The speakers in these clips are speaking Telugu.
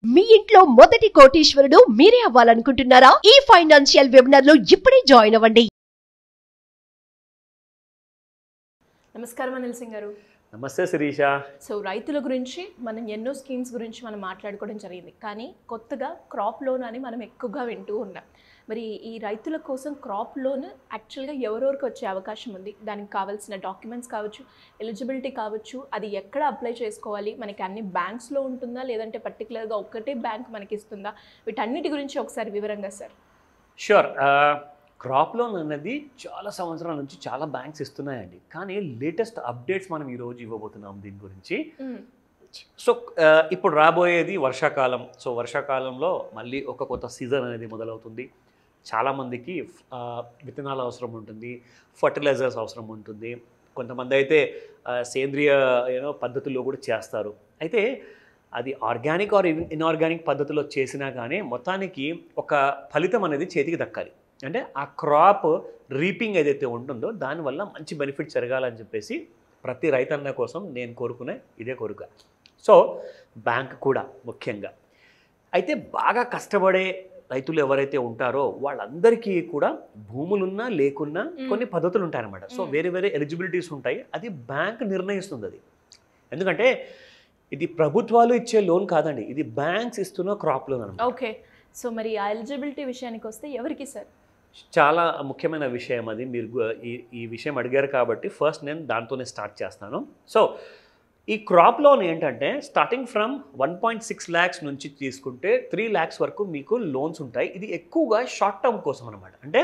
మీ ఇంట్లో మొదటి కోటీశ్వరుడు మీరే అవ్వాలనుకుంటున్నారా? ఈ ఫైనాన్షియల్ వెబినార్ లో ఇప్పుడే జాయిన్ అవ్వండి. నమస్కారం అనిల్ సింగ్ గారు. నమస్తే శిరీష. సో రైతుల గురించి మనం ఎన్నో స్కీమ్స్ గురించి మనం మాట్లాడుకోవడం జరిగింది, కానీ కొత్తగా క్రాప్ లోన్ అని మనం ఎక్కువగా వింటూ ఉన్నాం. మరి ఈ రైతుల కోసం క్రాప్ లోన్ యాక్చువల్గా ఎవరెవరికి వచ్చే అవకాశం ఉంది? దానికి కావాల్సిన డాక్యుమెంట్స్ కావచ్చు, ఎలిజిబిలిటీ కావచ్చు, అది ఎక్కడ అప్లై చేసుకోవాలి, మనకి అన్ని బ్యాంక్స్లో ఉంటుందా లేదంటే పర్టికులర్గా ఒక్కటే బ్యాంక్ మనకి ఇస్తుందా? వీటన్నిటి గురించి ఒకసారి వివరంగా సార్. షూర్. క్రాప్ లోన్ అనేది చాలా సంవత్సరాల నుంచి చాలా బ్యాంక్స్ ఇస్తున్నాయండి, కానీ లేటెస్ట్ అప్డేట్స్ మనం ఈరోజు ఇవ్వబోతున్నాం దీని గురించి. సో ఇప్పుడు రాబోయేది వర్షాకాలం. సో వర్షాకాలంలో మళ్ళీ ఒక కొత్త సీజన్ అనేది మొదలవుతుంది. చాలామందికి విత్తనాలు అవసరం ఉంటుంది, ఫర్టిలైజర్స్ అవసరం ఉంటుంది. కొంతమంది అయితే సేంద్రియ పద్ధతుల్లో కూడా చేస్తారు. అయితే అది ఆర్గానిక్ ఆర్ ఇన్ఆర్గానిక్ పద్ధతిలో చేసినా కానీ మొత్తానికి ఒక ఫలితం అనేది చేతికి దక్కాలి. అంటే ఆ క్రాప్ రీపింగ్ ఏదైతే ఉంటుందో దానివల్ల మంచి బెనిఫిట్ జరగాలని చెప్పేసి ప్రతి రైతన్న కోసం నేను కోరుకునే ఇదే కోరిక. సో బ్యాంక్ కూడా ముఖ్యంగా. అయితే బాగా కష్టపడే రైతులు ఎవరైతే ఉంటారో వాళ్ళందరికీ కూడా భూములున్నా లేకున్నా కొన్ని పద్ధతులు ఉంటాయన్నమాట. సో వేరే వేరే ఎలిజిబిలిటీస్ ఉంటాయి. అది బ్యాంక్ నిర్ణయిస్తుంది. అది ఎందుకంటే ఇది ప్రభుత్వాలు ఇచ్చే లోన్ కాదండి, ఇది బ్యాంక్స్ ఇస్తున్న క్రాప్ లోన్ అనమాట. ఓకే. సో మరి ఆ ఎలిజిబిలిటీ విషయానికి వస్తే ఎవరికి సార్? చాలా ముఖ్యమైన విషయం అది. మీరు ఈ విషయం అడిగారు కాబట్టి ఫస్ట్ నేను దాంతోనే స్టార్ట్ చేస్తాను. సో ఈ క్రాప్ లోన్ ఏంటంటే స్టార్టింగ్ ఫ్రమ్ 1.6 lakhs నుంచి తీసుకుంటే 3 lakhs వరకు మీకు లోన్స్ ఉంటాయి. ఇది ఎక్కువగా షార్ట్ టర్మ్ కోసం అనమాట. అంటే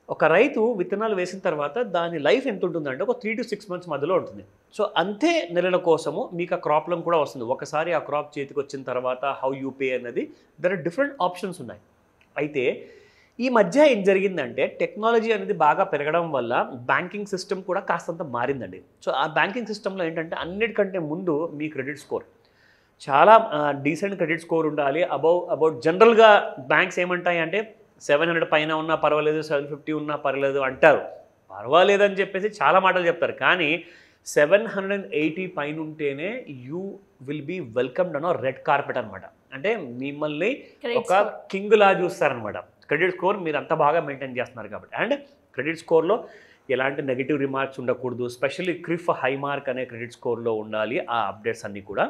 ఒక రైతు విత్తనాలు వేసిన తర్వాత దాని లైఫ్ ఎంత ఉంటుందంటే ఒక 3 to 6 months మధ్యలో ఉంటుంది. సో అంతే నెలల కోసము మీకు ఆ క్రాప్ లోన్ కూడా వస్తుంది. ఒకసారి ఆ క్రాప్ చేతికి వచ్చిన తర్వాత హౌ యూ పే అనేది దర్ ఆర్ డిఫరెంట్ ఆప్షన్స్ ఉన్నాయి. అయితే ఈ మధ్య ఏం జరిగిందంటే టెక్నాలజీ అనేది బాగా పెరగడం వల్ల బ్యాంకింగ్ సిస్టమ్ కూడా కాస్తంత మారిందండి. సో ఆ బ్యాంకింగ్ సిస్టంలో ఏంటంటే అన్నిటికంటే ముందు మీ క్రెడిట్ స్కోర్ చాలా డీసెంట్ క్రెడిట్ స్కోర్ ఉండాలి. అబౌట్ జనరల్గా బ్యాంక్స్ ఏమంటాయి అంటే 700 పైన ఉన్నా పర్వాలేదు, 750 ఉన్నా పర్వాలేదు అంటారు. పర్వాలేదని చెప్పేసి చాలా మాటలు చెప్తారు, కానీ 780 పైన ఉంటేనే యూ విల్ బీ వెల్కమ్డ్ అనో రెడ్ కార్పెట్ అనమాట. అంటే మిమ్మల్ని ఒక కింగ్లా చూస్తారనమాట. క్రెడిట్ స్కోర్ మీరు అంత బాగా మెయింటైన్ చేస్తున్నారు కాబట్టి. అండ్ క్రెడిట్ స్కోర్లో ఎలాంటి నెగిటివ్ రిమార్క్స్ ఉండకూడదు. స్పెషల్లీ క్రిఫ్ హై మార్క్ అనే క్రెడిట్ స్కోర్లో ఉండాలి ఆ అప్డేట్స్ అన్నీ కూడా.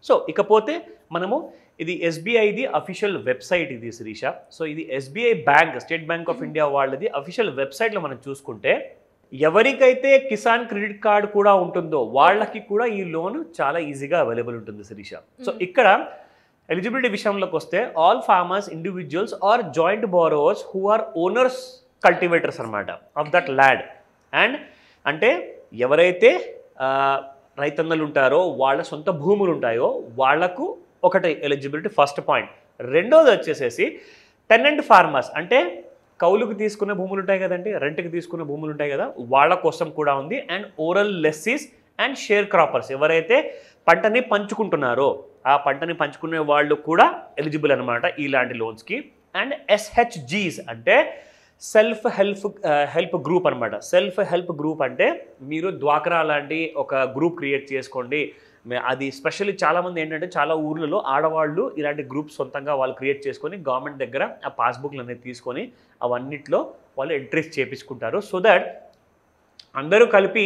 సో ఇకపోతే మనము ఇది ఎస్బీఐది అఫీషియల్ వెబ్సైట్ ఇది శిరీష. సో ఇది SBI bank, state bank of India వాళ్ళది అఫీషియల్ వెబ్సైట్లో మనం చూసుకుంటే ఎవరికైతే కిసాన్ క్రెడిట్ కార్డ్ కూడా ఉంటుందో వాళ్ళకి కూడా ఈ లోన్ చాలా ఈజీగా అవైలబుల్ ఉంటుంది శిరీష. సో ఇక్కడ ఎలిజిబిలిటీ విషయంలోకి వస్తే all farmers, individuals or joint borrowers who are owners cultivators అనమాట ఆఫ్ దట్ ల్యాండ్. అండ్ అంటే ఎవరైతే రైతన్నలు ఉంటారో వాళ్ళ సొంత భూములు ఉంటాయో వాళ్లకు ఒకటి ఎలిజిబిలిటీ ఫస్ట్ పాయింట్. రెండోది వచ్చేసేసి టెనెంట్ ఫార్మర్స్, అంటే కౌలుకు తీసుకునే భూములు ఉంటాయి కదండి, రెంట్కి తీసుకునే భూములు ఉంటాయి కదా, వాళ్ళ కోసం కూడా ఉంది. And oral lessees and share croppers, ఎవరైతే పంటని పంచుకుంటున్నారో ఆ పంటని పంచుకునే వాళ్ళు కూడా ఎలిజిబుల్ అనమాట ఇలాంటి లోన్స్కి. అండ్ ఎస్హెచ్జీస్ అంటే సెల్ఫ్ హెల్ప్ గ్రూప్ అనమాట. సెల్ఫ్ హెల్ప్ గ్రూప్ అంటే మీరు డ్వాక్రా లాంటి ఒక గ్రూప్ క్రియేట్ చేసుకోండి. అది స్పెషల్లీ చాలామంది ఏంటంటే చాలా ఊర్లలో ఆడవాళ్ళు ఇలాంటి గ్రూప్ సొంతంగా వాళ్ళు క్రియేట్ చేసుకొని గవర్నమెంట్ దగ్గర ఆ పాస్బుక్లు అనేది తీసుకొని అవన్నిట్లో వాళ్ళు ఎంట్రీస్ చేయించుకుంటారు. సో దట్ అందరూ కలిపి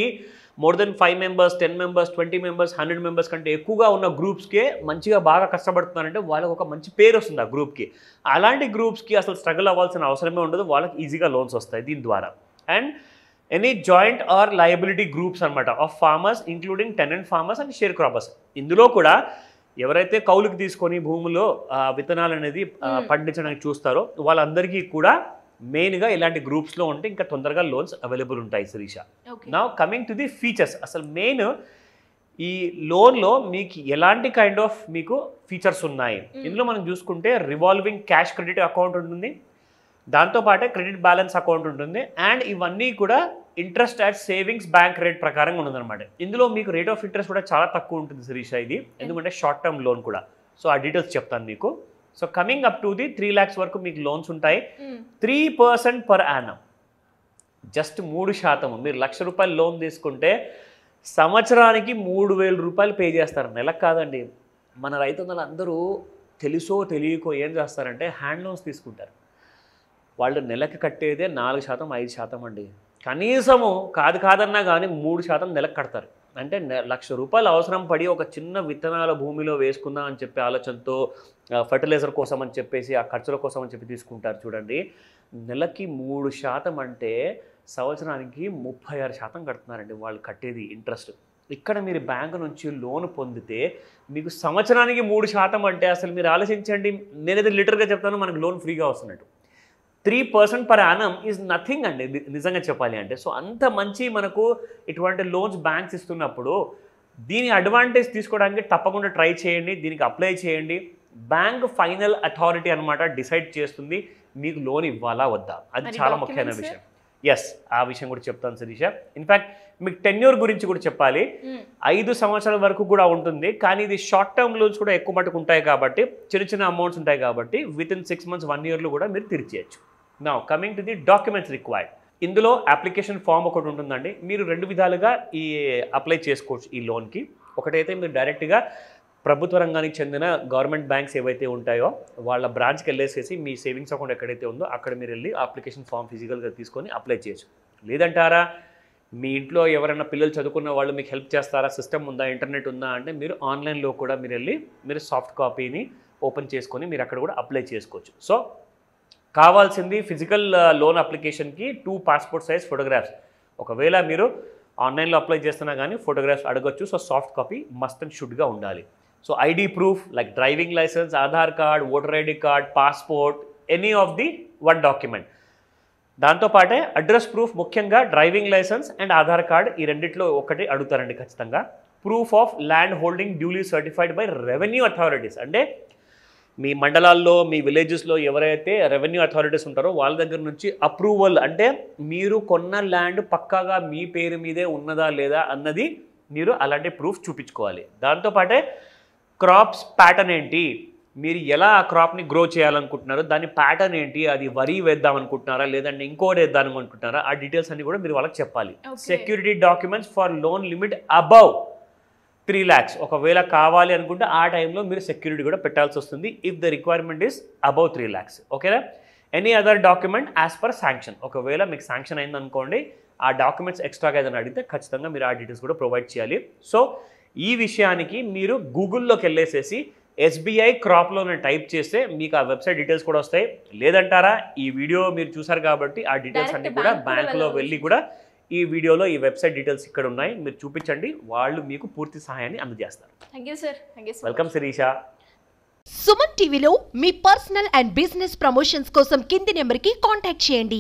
more than 5 members, 10 members, 20 members, 100 members కంటే ఎక్కువగా ఉన్న గ్రూప్స్కే మంచిగా బాగా కష్టపడుతున్నారంటే వాళ్ళకి ఒక మంచి పేరు వస్తుంది ఆ గ్రూప్కి. అలాంటి గ్రూప్స్కి అసలు స్ట్రగుల్ అవ్వాల్సిన అవసరమే ఉండదు, వాళ్ళకి ఈజీగా లోన్స్ వస్తాయి దీని ద్వారా. And any joint or liability groups అనమాట of farmers including tenant farmers and share croppers. ఇందులో కూడా ఎవరైతే కౌలుకి తీసుకొని భూములో విత్తనాలు అనేది పండించడానికి చూస్తారో వాళ్ళందరికీ కూడా మెయిన్గా ఇలాంటి గ్రూప్స్లో ఉంటే ఇంకా తొందరగా లోన్స్ అవైలబుల్ ఉంటాయి Shirisha. Now coming to the features. అసలు మెయిన్ ఈ లోన్లో మీకు ఎలాంటి కైండ్ ఆఫ్ మీకు ఫీచర్స్ ఉన్నాయి ఇందులో మనం చూసుకుంటే రివాల్వింగ్ క్యాష్ క్రెడిట్ అకౌంట్ ఉంటుంది, దాంతోపాటే క్రెడిట్ బ్యాలెన్స్ అకౌంట్ ఉంటుంది. అండ్ ఇవన్నీ కూడా interest at savings bank rate ప్రకారంగా ఉంటుందన్నమాట. ఇందులో మీకు రేట్ ఆఫ్ ఇంట్రెస్ట్ కూడా చాలా తక్కువ ఉంటుంది శిరీష ఇది, ఎందుకంటే షార్ట్ టర్మ్ లోన్ కూడా. సో ఆ డీటెయిల్స్ చెప్తాను మీకు. So coming up to the 3 lakhs వరకు మీకు లోన్స్ ఉంటాయి. 3% పర్ యానం, జస్ట్ 3%. మీరు ₹1,00,000 లోన్ తీసుకుంటే సంవత్సరానికి 3,000 రూపాయలు పే చేస్తారు, నెలకు కాదండి. మన రైతులందరూ తెలుసో తెలియకో ఏం చేస్తారంటే హ్యాండ్ లోన్స్ తీసుకుంటారు. వాళ్ళు నెలకి కట్టేదే 4%, 5% అండి. కనీసము కాదన్నా కానీ 3% నెలకు కడతారు. అంటే ₹1,00,000 అవసరం పడి ఒక చిన్న విత్తనాల భూమిలో వేసుకుందాం అని చెప్పి ఆలోచనతో ఫర్టిలైజర్ కోసం అని చెప్పేసి ఆ ఖర్చుల కోసం అని చెప్పి తీసుకుంటారు చూడండి. నెలకి 3% అంటే సంవత్సరానికి 36% కడుతున్నారండి వాళ్ళు కట్టేది ఇంట్రెస్ట్. ఇక్కడ మీరు బ్యాంకు నుంచి లోన్ పొందితే మీకు సంవత్సరానికి 3% అంటే అసలు మీరు ఆలోచించండి. నేనైతే లిటరల్గా చెప్తాను, మనకు లోన్ ఫ్రీగా వస్తున్నట్టు. 3% పర్ యానం ఈజ్ నథింగ్ అండి నిజంగా చెప్పాలి అంటే. సో అంత మంచి మనకు ఇటువంటి లోన్స్ బ్యాంక్స్ ఇస్తున్నప్పుడు దీని అడ్వాంటేజ్ తీసుకోవడానికి తప్పకుండా ట్రై చేయండి, దీనికి అప్లై చేయండి. బ్యాంక్ ఫైనల్ అథారిటీ అనమాట డిసైడ్ చేస్తుంది మీకు లోన్ ఇవ్వాలా వద్దా. అది చాలా ముఖ్యమైన విషయం. ఎస్, ఆ విషయం కూడా చెప్తాను శిరీష. ఇన్ఫ్యాక్ట్ మీకు టెన్యూర్ గురించి కూడా చెప్పాలి. 5 సంవత్సరాల వరకు కూడా ఉంటుంది, కానీ ఇది షార్ట్ టర్మ్ లోన్స్ కూడా ఎక్కువ మటుకు ఉంటాయి కాబట్టి, చిన్న అమౌంట్స్ ఉంటాయి కాబట్టి వితిన్ 6 months 1 yearలో కూడా మీరు తీర్చేయచ్చు. Now coming to the documents required. ఇందులో అప్లికేషన్ ఫామ్ ఒకటి ఉంటుందండి. మీరు 2 విధాలుగా ఈ అప్లై చేసుకోవచ్చు ఈ లోన్కి. ఒకటైతే మీరు డైరెక్ట్గా ప్రభుత్వ రంగానికి చెందిన గవర్నమెంట్ బ్యాంక్స్ ఏవైతే ఉంటాయో వాళ్ళ బ్రాంచ్కి వెళ్ళేసేసి మీ సేవింగ్స్ అకౌంట్ ఎక్కడైతే ఉందో అక్కడ మీరు వెళ్ళి అప్లికేషన్ ఫామ్ ఫిజికల్గా తీసుకొని అప్లై చేయొచ్చు. లేదంటారా మీ ఇంట్లో ఎవరైనా పిల్లలు చదువుకున్న వాళ్ళు మీకు హెల్ప్ చేస్తారా, సిస్టమ్ ఉందా, ఇంటర్నెట్ ఉందా అంటే మీరు ఆన్లైన్లో కూడా మీరు వెళ్ళి మీరు సాఫ్ట్ కాపీని ఓపెన్ చేసుకొని మీరు అక్కడ కూడా అప్లై చేసుకోవచ్చు. సో కావాల్సింది ఫిజికల్ లోన్ అప్లికేషన్కి 2 passport size ఫోటోగ్రాఫ్స్. ఒకవేళ మీరు ఆన్లైన్లో అప్లై చేస్తున్నా కానీ ఫోటోగ్రాఫ్స్ అడగొచ్చు. So soft copy must and షుడ్గా ఉండాలి. So ID proof like driving licence, Aadhaar card, voter ID card, passport, any of the 1 document. దాంతోపాటే అడ్రస్ ప్రూఫ్, ముఖ్యంగా driving licence and Aadhaar card, ఈ రెండిట్లో ఒకటి అడుగుతారండి ఖచ్చితంగా. Proof of land holding duly certified by revenue authorities. అంటే మీ మండలాల్లో మీ విలేజెస్లో ఎవరైతే రెవెన్యూ అథారిటీస్ ఉంటారో వాళ్ళ దగ్గర నుంచి అప్రూవల్, అంటే మీరు కొన్న ల్యాండ్ పక్కాగా మీ పేరు మీదే ఉన్నదా లేదా అన్నది మీరు అలాంటి ప్రూఫ్ చూపించుకోవాలి. దాంతోపాటే క్రాప్స్ ప్యాటర్న్ ఏంటి, మీరు ఎలా ఆ క్రాప్ని గ్రో చేయాలనుకుంటున్నారో దాని ప్యాటర్న్ ఏంటి, అది వరి వేద్దాం అనుకుంటున్నారా లేదంటే ఇంకోటి వేద్దాం అనుకుంటున్నారా, ఆ డీటెయిల్స్ అన్ని కూడా మీరు వాళ్ళకి చెప్పాలి. Security documents for loan limit above 3 lakhs. ఒకవేళ కావాలి అనుకుంటే ఆ టైంలో మీరు సెక్యూరిటీ కూడా పెట్టాల్సి వస్తుంది if the requirement is above 3 lakhs. ఓకేనా. Any other document as per sanction. ఒకవేళ మీకు శాంక్షన్ అయిందనుకోండి, ఆ డాక్యుమెంట్స్ ఎక్స్ట్రాగా ఏదైనా అడిగితే ఖచ్చితంగా మీరు ఆ డీటెయిల్స్ కూడా ప్రొవైడ్ చేయాలి. సో ఈ విషయానికి మీరు గూగుల్లోకి వెళ్ళేసేసి SBI క్రాప్ లోన్ టైప్ చేస్తే మీకు ఆ వెబ్సైట్ డీటెయిల్స్ కూడా వస్తాయి. లేదంటారా ఈ వీడియో మీరు చూసారు కాబట్టి ఆ డీటెయిల్స్ అన్ని కూడా బ్యాంకులో వెళ్ళి కూడా ఈ వీడియోలో ఈ వెబ్సైట్ డీటెయిల్స్ ఇక్కడ ఉన్నాయి, మీరు చూపించండి, వాళ్ళు మీకు పూర్తి సహాయాన్ని అందజేస్తారు. Thank you sir. Welcome Shirisha. Suman టీవీలో మీ పర్సనల్ అండ్ బిజినెస్ ప్రమోషన్స్ కోసం కింది నెంబర్కి కాంటాక్ట్ చేయండి.